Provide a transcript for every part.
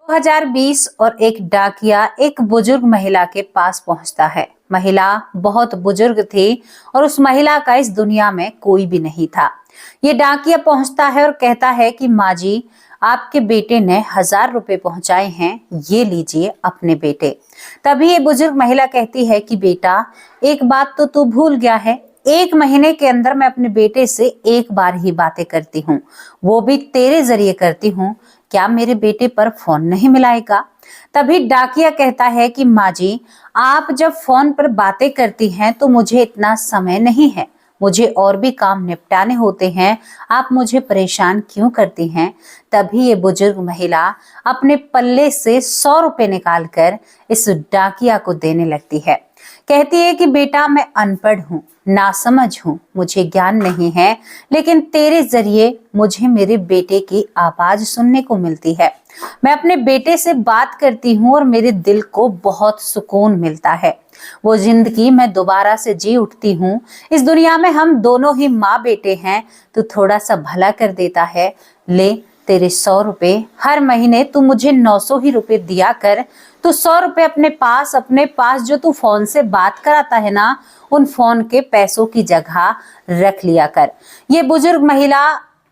2020 और एक डाकिया एक बुजुर्ग महिला के पास पहुंचता है। महिला बहुत बुजुर्ग थी और उस महिला का इस दुनिया में कोई भी नहीं था। ये डाकिया पहुंचता है और कहता है कि माँ जी, आपके बेटे ने 1000 रुपए पहुंचाए हैं, ये लीजिए अपने बेटे। तभी ये बुजुर्ग महिला कहती है कि बेटा, एक बात तो तू भूल गया है, 1 महीने के अंदर मैं अपने बेटे से एक बार ही बातें करती हूँ, वो भी तेरे जरिए करती हूँ। क्या मेरे बेटे पर फोन नहीं मिलाएगा? तभी डाकिया कहता है कि माँ जी, आप जब फोन पर बातें करती हैं तो मुझे इतना समय नहीं है, मुझे और भी काम निपटाने होते हैं, आप मुझे परेशान क्यों करती हैं? तभी ये बुजुर्ग महिला अपने पल्ले से 100 रुपए निकालकर इस डाकिया को देने लगती है। कहती है कि बेटा, मैं अनपढ़ हूँ, नासमझ हूँ, मुझे ज्ञान नहीं है, लेकिन तेरे जरिए मुझे मेरे बेटे की आवाज सुनने को मिलती है। मैं अपने बेटे से बात करती हूँ और मेरे दिल को बहुत सुकून मिलता है। वो जिंदगी मैं दोबारा से जी उठती हूँ। इस दुनिया में हम दोनों ही माँ बेटे हैं, तो थोड़ा सा भला कर देता है। ले तेरे 100 रुपए, हर महीने तू मुझे 900 ही रुपए दिया कर। तू 100 रुपए अपने पास जो तू फोन से बात कराता है ना, उन फोन के पैसों की जगह रख लिया कर। ये बुजुर्ग महिला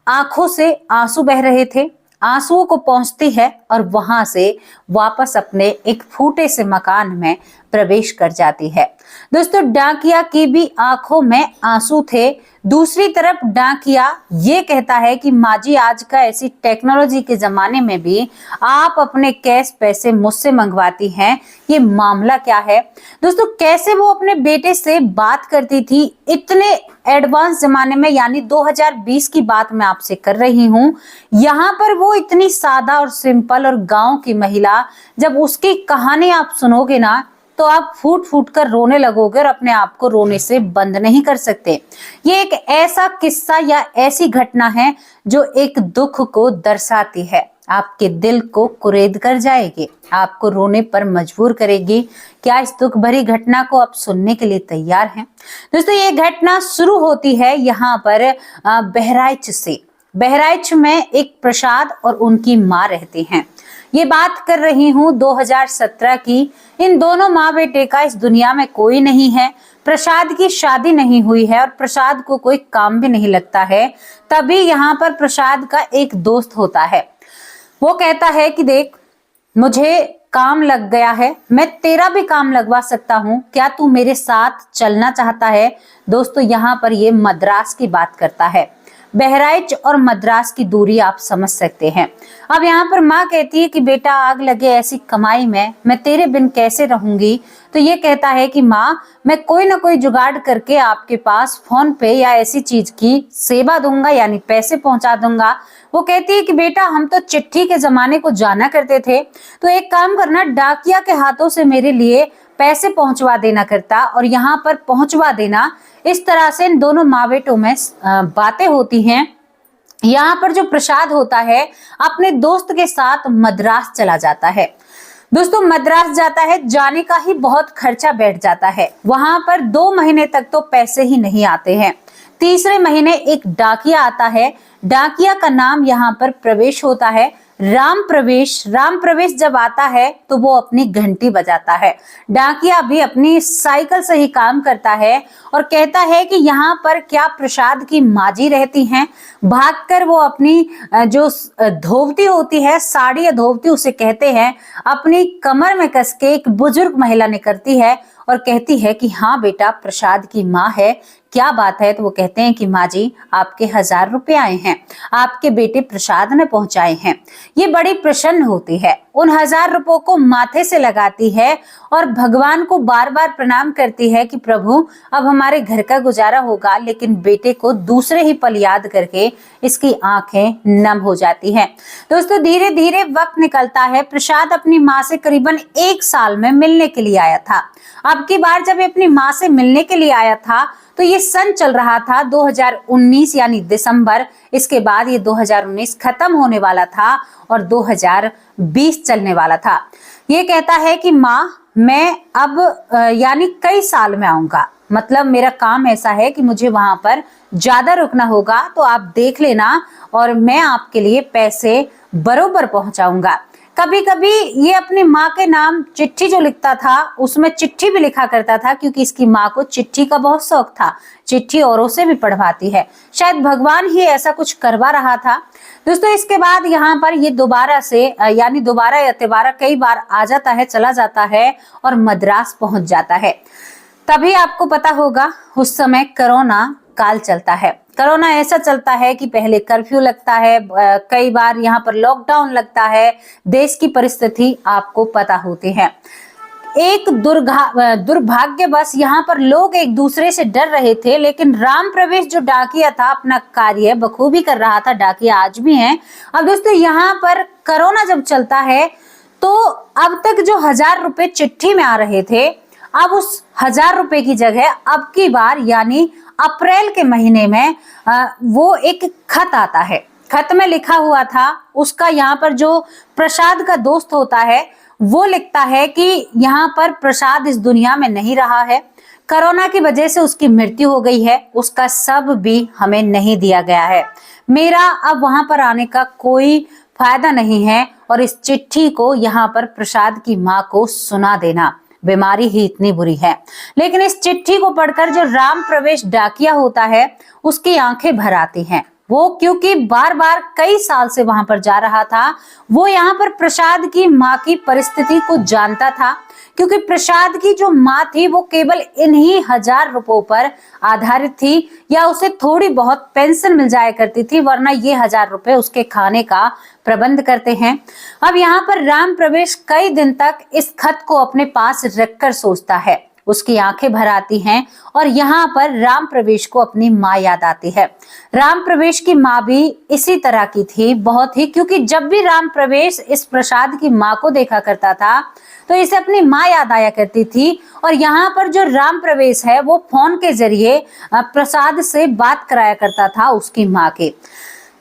आंखों से आंसू बह रहे थे, आंसुओं को पहुंचती है और वहां से वापस अपने एक फूटे से मकान में प्रवेश कर जाती है। दोस्तों, डाकिया की भी आंखों में आंसू थे। दूसरी तरफ डाकिया ये कहता है कि माँ जी, आज का ऐसी टेक्नोलॉजी के जमाने में भी आप अपने कैश पैसे मुझसे मंगवाती हैं, ये मामला क्या है? दोस्तों, कैसे वो अपने बेटे से बात करती थी इतने एडवांस जमाने में, यानी 2020 की बात मैं आपसे कर रही हूँ। यहाँ पर वो इतनी सादा और सिंपल और गांव की महिला, जब उसकी कहानी आप सुनोगे ना तो आप फूट फूट कर रोने लगोगे और अपने आप को रोने से बंद नहीं कर सकते। ये एक ऐसा किस्सा या ऐसी घटना है जो एक दुख को दर्शाती है, आपके दिल को कुरेद कर जाएगी, आपको रोने पर मजबूर करेगी। क्या इस दुख भरी घटना को आप सुनने के लिए तैयार हैं? दोस्तों, ये घटना शुरू होती है यहाँ पर बहराइच से। बहराइच में एक प्रसाद और उनकी माँ रहती हैं। ये बात कर रही हूँ 2017 की। इन दोनों माँ बेटे का इस दुनिया में कोई नहीं है। प्रसाद की शादी नहीं हुई है और प्रसाद को कोई काम भी नहीं लगता है। तभी यहाँ पर प्रसाद का एक दोस्त होता है। वो कहता है कि देख, मुझे काम लग गया है, मैं तेरा भी काम लगवा सकता हूँ, क्या तू मेरे साथ चलना चाहता है? दोस्तों, यहाँ पर ये मद्रास की बात करता है। बहराइच और मद्रास की दूरी आप समझ सकते हैं। अब यहाँ पर माँ कहती है कि बेटा, आग लगे ऐसी कमाई में मैं तेरे बिन कैसे रहूंगी? तो ये कहता है कि माँ, मैं कोई ना कोई जुगाड़ करके आपके पास फोन पे या ऐसी चीज की सेवा दूंगा, यानी पैसे पहुंचा दूंगा। वो कहती है कि बेटा, हम तो चिट्ठी के जमाने को जाना करते थे, तो एक काम करना, डाकिया के हाथों से मेरे लिए पैसे पहुंचवा देना करता और यहाँ पर पहुंचवा देना। इस तरह से इन दोनों माँ बेटों में बातें होती हैं। यहाँ पर जो प्रसाद होता है अपने दोस्त के साथ मद्रास चला जाता है। दोस्तों, मद्रास जाता है, जाने का ही बहुत खर्चा बैठ जाता है। वहां पर 2 महीने तक तो पैसे ही नहीं आते हैं। तीसरे महीने एक डाकिया आता है। डाकिया का नाम यहाँ पर प्रवेश होता है, राम प्रवेश। राम प्रवेश जब आता है तो वो अपनी घंटी बजाता है। डाकिया भी अपनी साइकिल से ही काम करता है और कहता है कि यहाँ पर क्या प्रसाद की माजी रहती हैं? भागकर वो अपनी जो धोवती होती है, साड़ी या धोवती उसे कहते हैं, अपनी कमर में कस के एक बुजुर्ग महिला ने करती है और कहती है कि हाँ बेटा, प्रसाद की माँ है, क्या बात है? तो वो कहते हैं कि माँ जी, आपके 1000 रुपए आए हैं, आपके बेटे प्रसाद ने पहुंचाए हैं। ये बड़ी प्रसन्न होती है, उन 1000 रुपयों को माथे से लगाती है और भगवान को बार बार प्रणाम करती है कि प्रभु, अब हमारे घर का गुजारा होगा। लेकिन बेटे को दूसरे ही पल याद करके इसकी आंखें नम हो जाती हैं। दोस्तों, धीरे धीरे वक्त निकलता है। प्रसाद अपनी माँ से करीबन 1 साल में मिलने के लिए आया था। अब की बार जब अपनी माँ से मिलने के लिए आया था तो ये सन चल रहा था 2019, यानी दिसंबर। इसके बाद ये 2019 खत्म होने वाला था और 2020 चलने वाला था। ये कहता है कि माँ, मैं अब यानी कई साल में आऊंगा, मतलब मेरा काम ऐसा है कि मुझे वहां पर ज्यादा रुकना होगा, तो आप देख लेना और मैं आपके लिए पैसे बरोबर पहुंचाऊंगा। कभी कभी ये अपनी माँ के नाम चिट्ठी जो लिखता था उसमें चिट्ठी भी लिखा करता था, क्योंकि इसकी माँ को चिट्ठी का बहुत शौक था। चिट्ठी औरों से भी पढ़वाती है, शायद भगवान ही ऐसा कुछ करवा रहा था। दोस्तों इसके बाद यहाँ पर ये दोबारा से यानी दोबारा या तिबारा कई बार आ जाता है, चला जाता है और मद्रास पहुंच जाता है। तभी आपको पता होगा उस समय कोरोना काल चलता है। कोरोना ऐसा चलता है कि पहले कर्फ्यू लगता है, कई बार यहाँ पर लॉकडाउन लगता है, देश की परिस्थिति आपको पता होती है। एक दुर्भाग्यवश यहाँ पर लोग एक दूसरे से डर रहे थे, लेकिन राम प्रवेश जो डाकिया था अपना कार्य बखूबी कर रहा था। डाकिया आज भी हैं। अब दोस्तों यहाँ पर कोरोना जब चलता है तो अब तक जो 1000 रुपए चिट्ठी में आ रहे थे, अब उस 1000 रुपए की जगह अब की बार यानी अप्रैल के महीने में वो एक खत आता है। खत में लिखा हुआ था, उसका यहाँ पर जो प्रसाद का दोस्त होता है वो लिखता है कि यहाँ पर प्रसाद इस दुनिया में नहीं रहा है, कोरोना की वजह से उसकी मृत्यु हो गई है, उसका शव भी हमें नहीं दिया गया है, मेरा अब वहां पर आने का कोई फायदा नहीं है और इस चिट्ठी को यहाँ पर प्रसाद की माँ को सुना देना, बीमारी ही इतनी बुरी है। लेकिन इस चिट्ठी को पढ़कर जो राम प्रवेश डाकिया होता है उसकी आंखें भर आती हैं। वो क्योंकि बार बार कई साल से वहां पर जा रहा था, वो यहाँ पर प्रसाद की माँ की परिस्थिति को जानता था, क्योंकि प्रसाद की जो माँ थी वो केवल इन्हीं 1000 रुपयों पर आधारित थी, या उसे थोड़ी बहुत पेंशन मिल जाया करती थी, वरना ये 1000 रुपए उसके खाने का प्रबंध करते हैं। अब यहाँ पर राम प्रवेश कई दिन तक इस खत को अपने पास रखकर सोचता है, उसकी आंखें भर आती हैं और यहाँ पर राम प्रवेश को अपनी माँ याद आती है। राम प्रवेश की माँ भी इसी तरह की थी बहुत ही, क्योंकि जब भी राम प्रवेश इस प्रसाद की माँ को देखा करता था तो इसे अपनी माँ याद आया करती थी। और यहाँ पर जो राम प्रवेश है वो फोन के जरिए प्रसाद से बात कराया करता था उसकी माँ के।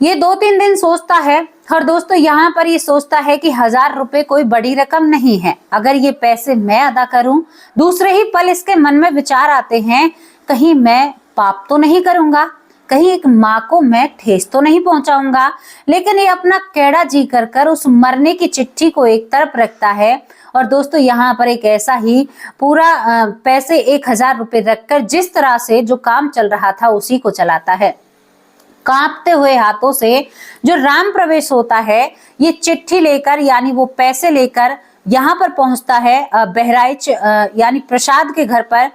ये 2-3 दिन सोचता है और दोस्तों यहाँ पर ये सोचता है कि 1000 रुपए कोई बड़ी रकम नहीं है, अगर ये पैसे मैं अदा करूं। दूसरे ही पल इसके मन में विचार आते हैं, कहीं मैं पाप तो नहीं करूंगा, कहीं एक माँ को मैं ठेस तो नहीं पहुंचाऊंगा। लेकिन ये अपना कैड़ा जी कर उस मरने की चिट्ठी को एक तरफ रखता है और दोस्तों यहाँ पर एक ऐसा ही पूरा पैसे 1000 रुपए रखकर जिस तरह से जो काम चल रहा था उसी को चलाता है। कांपते हुए हाथों से जो राम प्रवेश होता है ये चिट्ठी लेकर यानी वो पैसे लेकर यहाँ पर पहुंचता है बहराइच यानी प्रसाद के घर पर।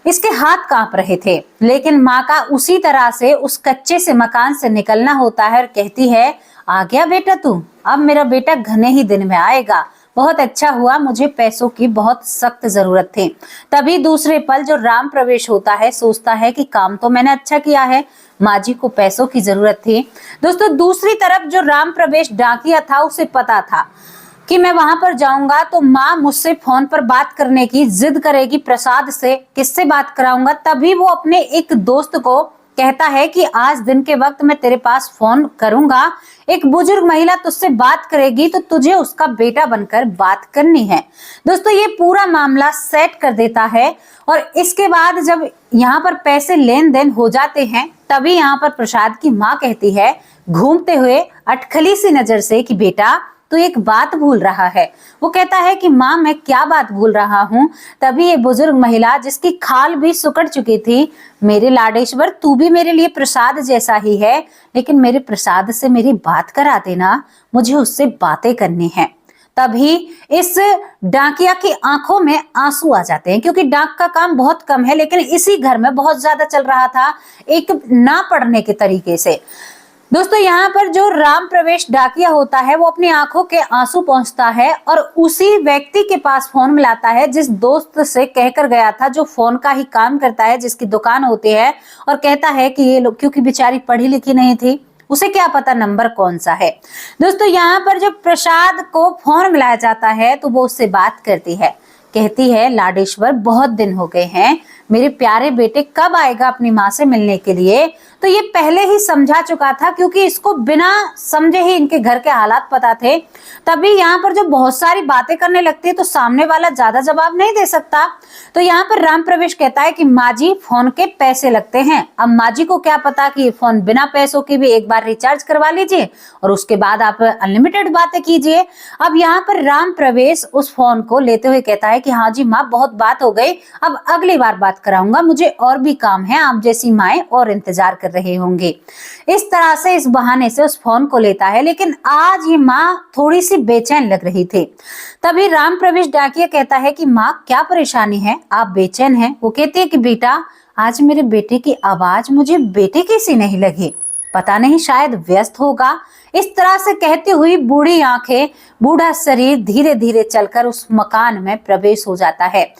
इसके हाथ कांप रहे थे, लेकिन माँ का उसी तरह से उस कच्चे से मकान से निकलना होता है और कहती है, आ गया बेटा तू, अब मेरा बेटा घने ही दिन में आएगा, बहुत अच्छा हुआ, मुझे पैसों की बहुत सख्त जरूरत थी। तभी दूसरे पल जो राम प्रवेश होता है सोचता है कि काम तो मैंने अच्छा किया है, माँ जी को पैसों की जरूरत थी। दोस्तों दूसरी तरफ जो राम प्रवेश डाकिया था उसे पता था कि मैं वहां पर जाऊंगा तो माँ मुझसे फोन पर बात करने की जिद करेगी, प्रसाद से किससे बात कराऊंगा। तभी वो अपने एक दोस्त को कहता है कि आज दिन के वक्त मैं तेरे पास फोन करूंगा, एक बुजुर्ग महिला तुझसे बात करेगी तो तुझे उसका बेटा बनकर बात करनी है। दोस्तों ये पूरा मामला सेट कर देता है और इसके बाद जब यहाँ पर पैसे लेन देन हो जाते हैं तभी यहाँ पर प्रसाद की माँ कहती है घूमते हुए अटखली सी नजर से कि बेटा तो एक बात भूल रहा है। वो कहता है कि माँ मैं क्या बात भूल रहा हूँ। तभी ये बुजुर्ग महिला जिसकी खाल भी सुकड़ चुकी थी, मेरे लाडेश्वर तू भी मेरे लिए प्रसाद जैसा ही है, लेकिन मेरे प्रसाद से मेरी बात करा देना, मुझे उससे बातें करनी है। तभी इस डाकिया की आंखों में आंसू आ जाते हैं, क्योंकि डाक का काम बहुत कम है लेकिन इसी घर में बहुत ज्यादा चल रहा था एक ना पढ़ने के तरीके से। दोस्तों यहाँ पर जो राम प्रवेश डाकिया होता है वो अपनी आंखों के आंसू पहुंचता है और उसी व्यक्ति के पास फोन मिलाता है जिस दोस्त से कहकर गया था, जो फोन का ही काम करता है, जिसकी दुकान होती है, और कहता है कि ये लोग, क्योंकि बेचारी पढ़ी लिखी नहीं थी, उसे क्या पता नंबर कौन सा है। दोस्तों यहाँ पर जब प्रसाद को फोन मिलाया जाता है तो वो उससे बात करती है, कहती है लाडेश्वर बहुत दिन हो गए हैं, मेरे प्यारे बेटे कब आएगा अपनी माँ से मिलने के लिए। तो ये पहले ही समझा चुका था, क्योंकि इसको बिना समझे ही इनके घर के हालात पता थे। तभी यहाँ पर जो बहुत सारी बातें करने लगती है तो सामने वाला ज्यादा जवाब नहीं दे सकता। तो यहाँ पर राम प्रवेश कहता है कि माँ जी, फोन के पैसे लगते हैं। अब माँ जी को क्या पता कि ये फोन बिना पैसों के भी एक बार रिचार्ज करवा लीजिए और उसके बाद आप अनलिमिटेड बातें कीजिए। अब यहाँ पर राम प्रवेश उस फोन को लेते हुए कहता है कि हाँ जी माँ, बहुत बात हो गई, अब अगली बार बात कराऊंगा, मुझे और भी काम है, आप जैसी माएं और इंतजार कर रहे होंगे। इस तरह से, इस बहाने से उस फोन को लेता है। लेकिन आज ये माँ थोड़ी सी बेचैन लग रही थी। तभी राम प्रवेश डाकिया कहता है कि माँ, क्या परेशानी है, आप बेचैन हैं? वो कहती है कि बेटा, आज मेरे बेटे की आवाज मुझे बेटे की सी नहीं लगी, पता नहीं शायद व्यस्त होगा। इस तरह से कहती हुई बूढ़ी आंखें, बूढ़ा शरीर धीरे धीरे चलकर उस मकान में प्रवेश हो जाता है।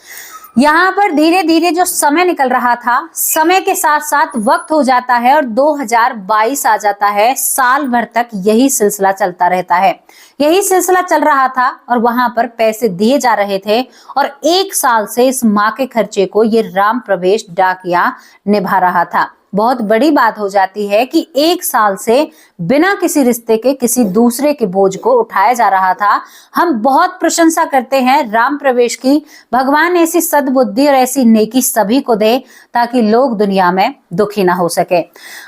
यहाँ पर धीरे धीरे जो समय निकल रहा था, समय के साथ साथ वक्त हो जाता है और 2022 आ जाता है। साल भर तक यही सिलसिला चलता रहता है। यही सिलसिला चल रहा था और वहां पर पैसे दिए जा रहे थे और 1 साल से इस माँ के खर्चे को ये राम प्रवेश डाकिया निभा रहा था। बहुत बड़ी बात हो जाती है कि 1 साल से बिना किसी रिश्ते के किसी दूसरे के बोझ को उठाया जा रहा था। हम बहुत प्रशंसा करते हैं राम प्रवेश की। भगवान ऐसी सद्बुद्धि और ऐसी नेकी सभी को दे ताकि लोग दुनिया में दुखी ना हो सके।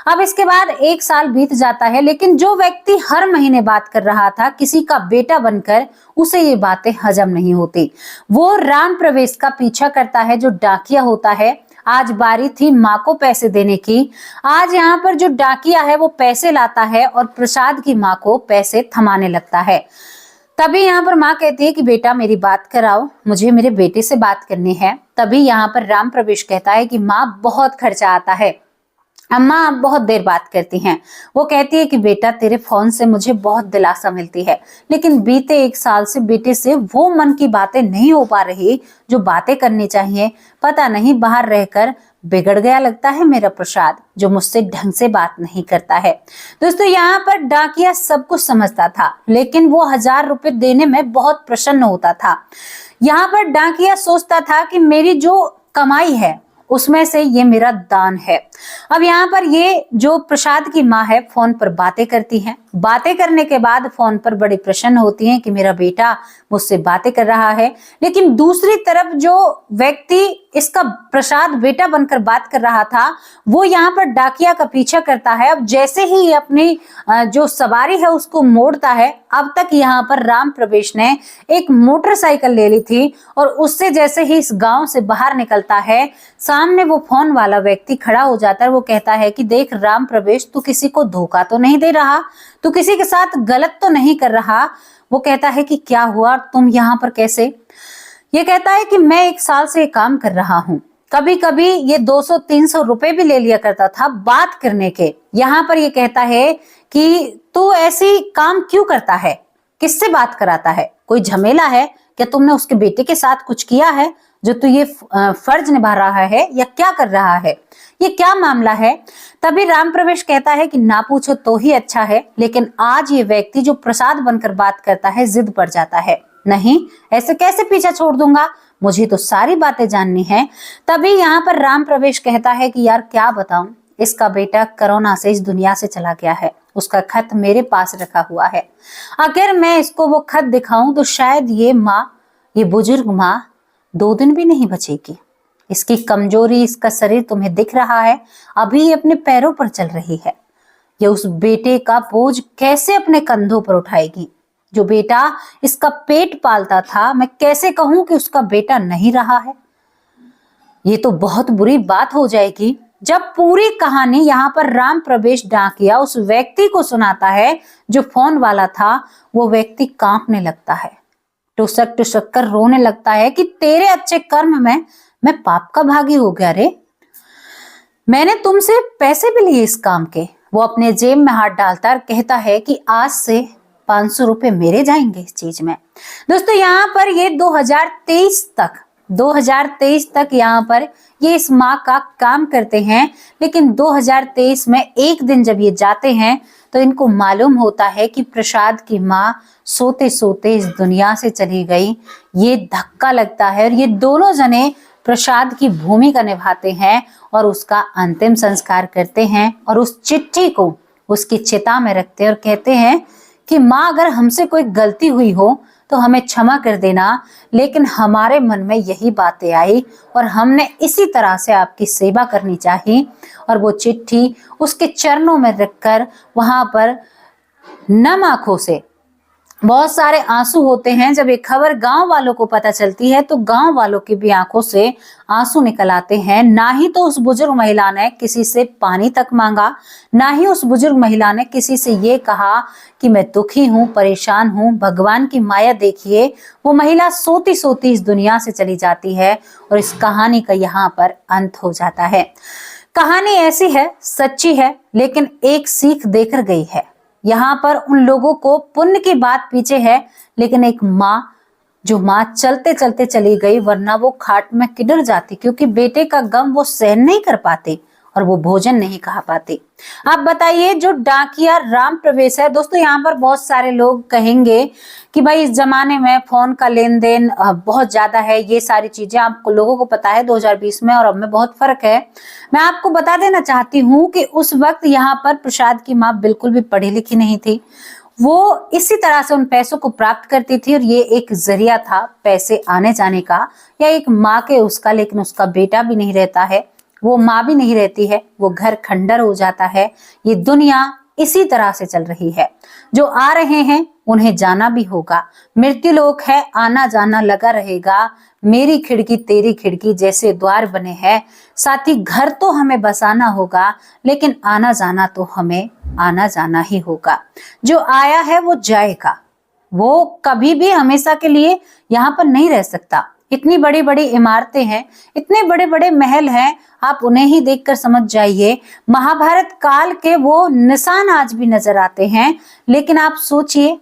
अब इसके बाद 1 साल बीत जाता है, लेकिन जो व्यक्ति हर महीने बात कर रहा था किसी का बेटा बनकर, उसे ये बातें हजम नहीं होती। वो राम प्रवेश का पीछा करता है जो डाकिया होता है। आज बारी थी माँ को पैसे देने की। आज यहाँ पर जो डाकिया है वो पैसे लाता है और प्रसाद की माँ को पैसे थमाने लगता है। तभी यहाँ पर माँ कहती है कि बेटा, मेरी बात कराओ, मुझे मेरे बेटे से बात करनी है। तभी यहाँ पर राम प्रवेश कहता है कि माँ, बहुत खर्चा आता है, अम्मा आप बहुत देर बात करती हैं। वो कहती है कि बेटा, तेरे फोन से मुझे बहुत दिलासा मिलती है, लेकिन बीते 1 साल से बेटे से वो मन की बातें नहीं हो पा रही जो बातें करनी चाहिए। पता नहीं बाहर रहकर बिगड़ गया लगता है मेरा प्रसाद, जो मुझसे ढंग से बात नहीं करता है। दोस्तों, यहाँ पर डाकिया सब कुछ समझता था, लेकिन वो 1000 रुपए देने में बहुत प्रसन्न होता था। यहाँ पर डाकिया सोचता था कि मेरी जो कमाई है उसमें से ये मेरा दान है। अब यहाँ पर ये जो प्रसाद की माँ है फोन पर बातें करती हैं। बातें करने के बाद फोन पर बड़ी प्रसन्न होती हैं कि मेरा बेटा मुझसे बातें कर रहा है। लेकिन दूसरी तरफ जो व्यक्ति इसका प्रसाद बेटा बनकर बात कर रहा था, वो यहाँ पर डाकिया का पीछा करता है। अब जैसे ही अपनी जो सवारी है उसको मोड़ता है, अब तक यहाँ पर राम प्रवेश ने एक मोटरसाइकिल ले ली थी और उससे जैसे ही इस गांव से बाहर निकलता है, सामने वो फोन वाला व्यक्ति खड़ा हो जाता है। वो कहता है कि देख राम प्रवेश, तू किसी को धोखा तो नहीं दे रहा, तू किसी के साथ गलत तो नहीं कर रहा। वो कहता है कि क्या हुआ, तुम यहाँ पर कैसे? ये कहता है कि मैं 1 साल से काम कर रहा हूँ, कभी कभी ये 200-300 रुपए भी ले लिया करता था बात करने के। यहाँ पर ये कहता है कि तू ऐसी काम क्यों करता है, किससे बात कराता है, कोई झमेला है क्या? तुमने उसके बेटे के साथ कुछ किया है जो तू ये फर्ज निभा रहा है या क्या कर रहा है, ये क्या मामला है? तभी राम प्रवेश कहता है कि ना पूछो तो ही अच्छा है, लेकिन आज ये व्यक्ति जो प्रसाद बनकर बात करता है जिद पड़ जाता है। नहीं, ऐसे कैसे पीछा छोड़ दूंगा, मुझे तो सारी बातें जाननी है। तभी यहाँ पर राम प्रवेश कहता है कि यार क्या बताऊं, इसका बेटा कोरोना से इस दुनिया से चला गया है, उसका खत मेरे पास रखा हुआ है। अगर मैं इसको वो खत दिखाऊं तो शायद ये माँ, ये बुजुर्ग माँ 2 दिन भी नहीं बचेगी। इसकी कमजोरी, इसका शरीर तुम्हें दिख रहा है, अभी ये अपने पैरों पर चल रही है। ये उस बेटे का बोझ कैसे अपने कंधों पर उठाएगी? जो बेटा इसका पेट पालता था, मैं कैसे कहूं कि उसका बेटा नहीं रहा है? ये तो बहुत बुरी बात हो जाएगी। जब पूरी कहानी यहाँ पर राम प्रवेश डाकिया उस व्यक्ति को सुनाता है जो फोन वाला था, वो व्यक्ति कांपने लगता है, टुसक टुसक कर रोने लगता है कि तेरे अच्छे कर्म में मैं पाप का भागी हो गया रे। मैंने तुमसे पैसे भी लिए इस काम के। वो अपने जेब में हाथ डालता कहता है कि आज से 500 रुपए मेरे जाएंगे इस चीज में। दोस्तों, यहाँ पर ये 2023 तक यहाँ पर ये इस माँ का काम करते हैं। लेकिन 2023 में एक दिन जब ये जाते हैं तो इनको मालूम होता है कि प्रसाद की माँ सोते सोते इस दुनिया से चली गई। ये धक्का लगता है और ये दोनों जने प्रसाद की भूमिका निभाते हैं और उसका अंतिम संस्कार करते हैं और उस चिट्ठी को उसकी चिता में रखते हैं और कहते हैं कि माँ, अगर हमसे कोई गलती हुई हो तो हमें क्षमा कर देना, लेकिन हमारे मन में यही बातें आई और हमने इसी तरह से आपकी सेवा करनी चाहिए। और वो चिट्ठी उसके चरणों में रखकर वहां पर नम आंखों से, बहुत सारे आंसू होते हैं, जब ये खबर गांव वालों को पता चलती है तो गांव वालों की भी आंखों से आंसू निकल आते हैं। ना ही तो उस बुजुर्ग महिला ने किसी से पानी तक मांगा, ना ही उस बुजुर्ग महिला ने किसी से ये कहा कि मैं दुखी हूँ, परेशान हूँ। भगवान की माया देखिए, वो महिला सोती सोती इस दुनिया से चली जाती है और इस कहानी का यहाँ पर अंत हो जाता है। कहानी ऐसी है, सच्ची है, लेकिन एक सीख देकर गई है। यहाँ पर उन लोगों को पुण्य की बात पीछे है, लेकिन एक माँ, जो माँ चलते चलते चली गई, वरना वो खाट में किडर जाती, क्योंकि बेटे का गम वो सहन नहीं कर पाते और वो भोजन नहीं खा पाते। आप बताइए, जो डाकिया राम प्रवेश है, दोस्तों यहाँ पर बहुत सारे लोग कहेंगे कि भाई इस जमाने में फोन का लेन देन बहुत ज्यादा है, ये सारी चीजें आपको लोगों को पता है 2020 में और अब में बहुत फर्क है। मैं आपको बता देना चाहती हूँ कि उस वक्त यहाँ पर प्रसाद की माँ बिल्कुल भी पढ़ी लिखी नहीं थी। वो इसी तरह से उन पैसों को प्राप्त करती थी और ये एक जरिया था पैसे आने जाने का, या एक माँ के उसका, लेकिन उसका बेटा भी नहीं रहता है, वो माँ भी नहीं रहती है, वो घर खंडर हो जाता है। ये दुनिया इसी तरह से चल रही है। जो आ रहे हैं उन्हें जाना भी होगा, मृत्यु लोक है, आना जाना लगा रहेगा। मेरी खिड़की तेरी खिड़की जैसे द्वार बने हैं, साथ ही घर तो हमें बसाना होगा, लेकिन आना जाना तो हमें आना जाना ही होगा। जो आया है वो जाएगा, वो कभी भी हमेशा के लिए यहाँ पर नहीं रह सकता। इतनी बड़ी बड़ी इमारतें हैं, इतने बड़े बड़े महल हैं, आप उन्हें ही देखकर समझ जाइए। महाभारत काल के वो निशान आज भी नजर आते हैं, लेकिन आप सोचिए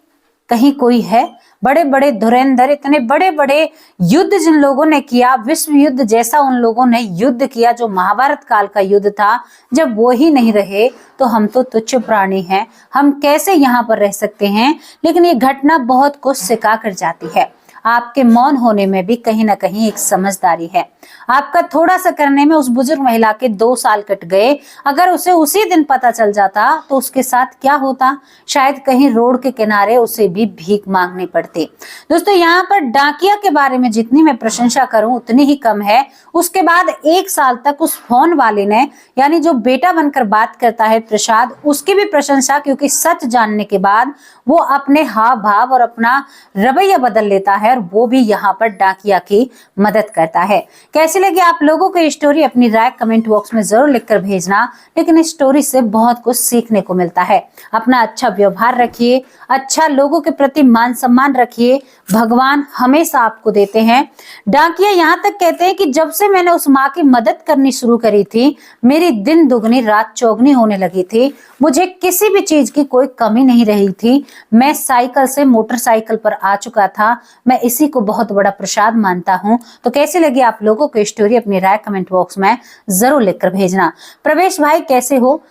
कहीं कोई है? बड़े बड़े धुरंधर, इतने बड़े बड़े युद्ध जिन लोगों ने किया, विश्व युद्ध जैसा उन लोगों ने युद्ध किया जो महाभारत काल का युद्ध था, जब वो ही नहीं रहे तो हम तो तुच्छ प्राणी हैं, हम कैसे यहाँ पर रह सकते हैं। लेकिन ये घटना बहुत कुछ सिखा कर जाती है। आपके मौन होने में भी कहीं ना कहीं एक समझदारी है। आपका थोड़ा सा करने में उस बुजुर्ग महिला के 2 साल कट गए। अगर उसे उसी दिन पता चल जाता तो उसके साथ क्या होता? शायद कहीं रोड के किनारे उसे भी भीख मांगनी पड़ती। दोस्तों यहाँ पर डाकिया के बारे में जितनी मैं प्रशंसा करूं उतनी ही कम है। उसके बाद 1 साल तक उस फोन वाले ने, यानी जो बेटा बनकर बात करता है प्रसाद, उसकी भी प्रशंसा, क्योंकि सच जानने के बाद वो अपने हाव भाव और अपना रवैया बदल लेता है और वो भी यहाँ पर डाकिया की मदद करता है। कैसी लगी आप लोगों को स्टोरी? अपनी राय कमेंट बॉक्स में जरूर लिखकर भेजना। लेकिन इस स्टोरी से बहुत कुछ सीखने को मिलता है। अपना अच्छा व्यवहार रखिए, अच्छा लोगों के प्रति मान सम्मान रखिए, भगवान हमेशा आपको देते हैं। डाकिया यहाँ तक कहते हैं कि जब से मैंने उस माँ की मदद करनी शुरू करी थी, मेरी दिन दुगनी रात चौगनी होने लगी थी। मुझे किसी भी चीज की कोई कमी नहीं रही थी। मैं साइकिल से मोटरसाइकिल पर आ चुका था। मैं इसी को बहुत बड़ा प्रसाद मानता हूँ। तो कैसी लगी आप लोगों को स्टोरी? अपनी राय कमेंट बॉक्स में जरूर लिखकर भेजना। प्रवेश भाई कैसे हो?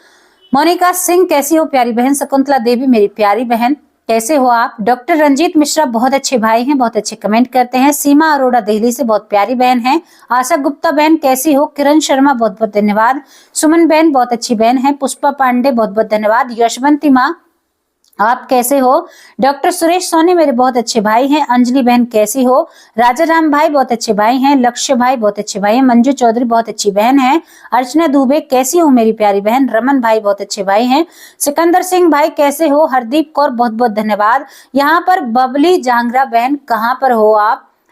मोनिका सिंह कैसी हो? प्यारी बहन शकुंतला देवी मेरी प्यारी बहन कैसे हो आप? डॉक्टर रंजीत मिश्रा बहुत अच्छे भाई हैं, बहुत अच्छे कमेंट करते हैं। सीमा अरोड़ा दिल्ली से बहुत प्यारी बहन है। आशा गुप्ता बहन कैसी हो? किरण शर्मा बहुत बहुत धन्यवाद। सुमन बहन बहुत अच्छी बहन है। पुष्पा पांडे बहुत बहुत धन्यवाद। यशवंती माँ आप कैसे हो? डॉक्टर सुरेश सोनी मेरे बहुत अच्छे भाई हैं। अंजलि बहन कैसी हो? राजा राम भाई बहुत अच्छे भाई हैं। लक्ष्य भाई बहुत अच्छे भाई हैं। मंजू चौधरी बहुत अच्छी बहन है। अर्चना दुबे कैसी हो मेरी प्यारी बहन? रमन भाई बहुत अच्छे भाई हैं। सिकंदर सिंह भाई कैसे हो? हरदीप कौर बहुत बहुत धन्यवाद। यहाँ पर बबली जांगरा बहन कहाँ पर हो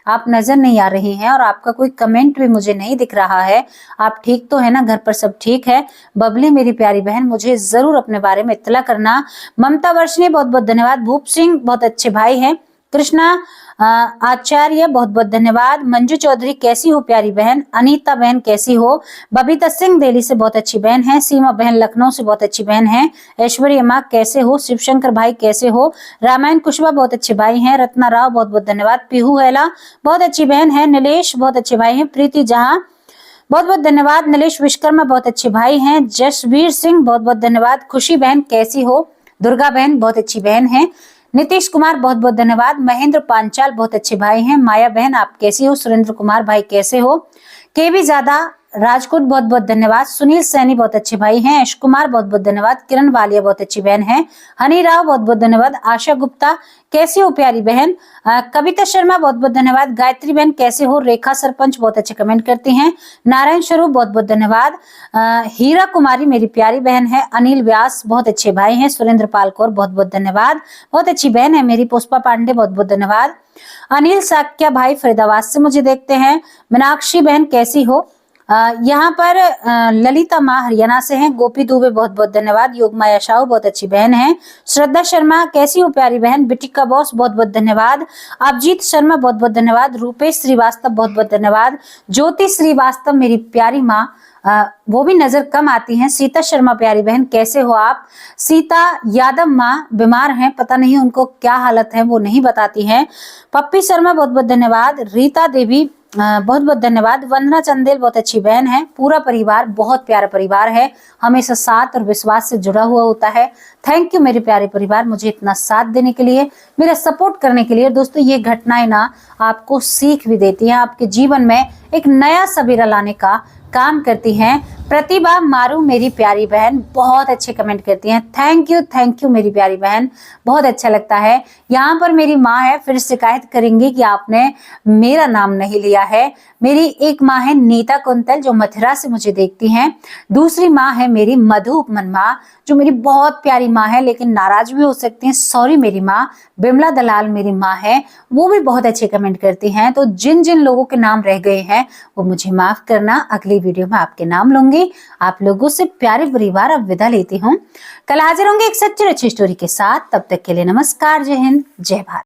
आप नजर नहीं आ रही हैं और आपका कोई कमेंट भी मुझे नहीं दिख रहा है। आप ठीक तो है ना? घर पर सब ठीक है? बबली मेरी प्यारी बहन मुझे जरूर अपने बारे में इत्तला करना। ममता वर्षनी बहुत बहुत धन्यवाद। भूप सिंह बहुत अच्छे भाई हैं। कृष्णा आचार्य बहुत बहुत धन्यवाद। मंजू चौधरी कैसी हो प्यारी बहन? अनीता बहन कैसी हो? बबीता सिंह दिल्ली से बहुत अच्छी बहन है। सीमा बहन लखनऊ से बहुत अच्छी बहन है। ऐश्वर्या माँ कैसे हो? शिवशंकर भाई कैसे हो? रामायण कुशवा बहुत अच्छे भाई हैं। रत्ना राव बहुत बहुत धन्यवाद। पीहू हैला बहुत अच्छी बहन है। नीलेश बहुत अच्छे भाई हैं। प्रीति जहां बहुत बहुत धन्यवाद। नीलेश विश्वकर्मा बहुत अच्छे भाई हैं। जसवीर सिंह बहुत बहुत धन्यवाद। खुशी बहन कैसी हो? दुर्गा बहन बहुत अच्छी बहन है। नीतीश कुमार बहुत बहुत धन्यवाद। महेंद्र पांचाल बहुत अच्छे भाई हैं। माया बहन आप कैसी हो? सुरेंद्र कुमार भाई कैसे हो? केवी ज्यादा राजकोट बहुत बहुत धन्यवाद। सुनील सैनी बहुत अच्छे भाई हैं। यश कुमार बहुत बहुत धन्यवाद। किरण वालिया बहुत अच्छी बहन है। हनी राव बहुत बहुत धन्यवाद। आशा गुप्ता कैसी हो प्यारी बहन। कविता शर्मा बहुत बहुत धन्यवाद। गायत्री बहन कैसे हो। रेखा सरपंच बहुत अच्छे कमेंट करती हैं। नारायण स्वरूप बहुत बहुत धन्यवाद। हीरा कुमारी मेरी प्यारी बहन है। अनिल व्यास बहुत अच्छे भाई हैं। सुरेंद्र पाल कौर बहुत बहुत धन्यवाद, बहुत अच्छी बहन है मेरी। पुष्पा पांडे बहुत बहुत धन्यवाद। अनिल साक्या भाई फरीदाबाद से मुझे देखते हैं। मीनाक्षी बहन कैसी हो। यहाँ पर ललिता माँ हरियाणा से हैं। गोपी दुबे बहुत बहुत धन्यवाद। योग माया शाह बहुत अच्छी बहन है। श्रद्धा शर्मा कैसी हो प्यारी बहन। बिटिका बॉस बहुत बहुत धन्यवाद। अभिजीत शर्मा बहुत बहुत धन्यवाद। रूपेश श्रीवास्तव बहुत बहुत धन्यवाद। ज्योति श्रीवास्तव मेरी प्यारी माँ, वो भी नजर कम आती हैं। सीता शर्मा प्यारी बहन कैसे हो आप। सीता यादव माँ बीमार हैं, पता नहीं उनको क्या हालत है, वो नहीं बताती हैं। पप्पी शर्मा बहुत बहुत धन्यवाद। रीता देवी बहुत बहुत धन्यवाद। वंदना चंदेल बहुत अच्छी बहन है। पूरा परिवार बहुत प्यारा परिवार है, हमेशा साथ और विश्वास से जुड़ा हुआ होता है। थैंक यू मेरे प्यारे परिवार, मुझे इतना साथ देने के लिए, मेरा सपोर्ट करने के लिए। दोस्तों ये घटनाएं ना आपको सीख भी देती हैं, आपके जीवन में एक नया सवेरा लाने का काम करती हैं। प्रतिभा मारू मेरी प्यारी बहन बहुत अच्छे कमेंट करती हैं। थैंक यू मेरी प्यारी बहन, बहुत अच्छा लगता है। यहाँ पर मेरी माँ है, फिर शिकायत करेंगे कि आपने मेरा नाम नहीं लिया है। मेरी एक माँ है नीता कुंतल जो मथुरा से मुझे देखती हैं। दूसरी माँ है मेरी मधु उपमन माँ जो मेरी बहुत प्यारी माँ है, लेकिन नाराज भी हो सकती हैं, सॉरी मेरी माँ। बिमला दलाल मेरी माँ है, वो भी बहुत अच्छे कमेंट करती हैं। तो जिन जिन लोगों के नाम रह गए हैं वो मुझे माफ करना, अगली वीडियो में आपके नाम लूंगी। आप लोगों से प्यारे परिवार अब विदा लेती हूँ। कल हाजिर होंगे एक सच्ची अच्छी स्टोरी के साथ। तब तक के लिए नमस्कार, जय हिंद, जय भारत।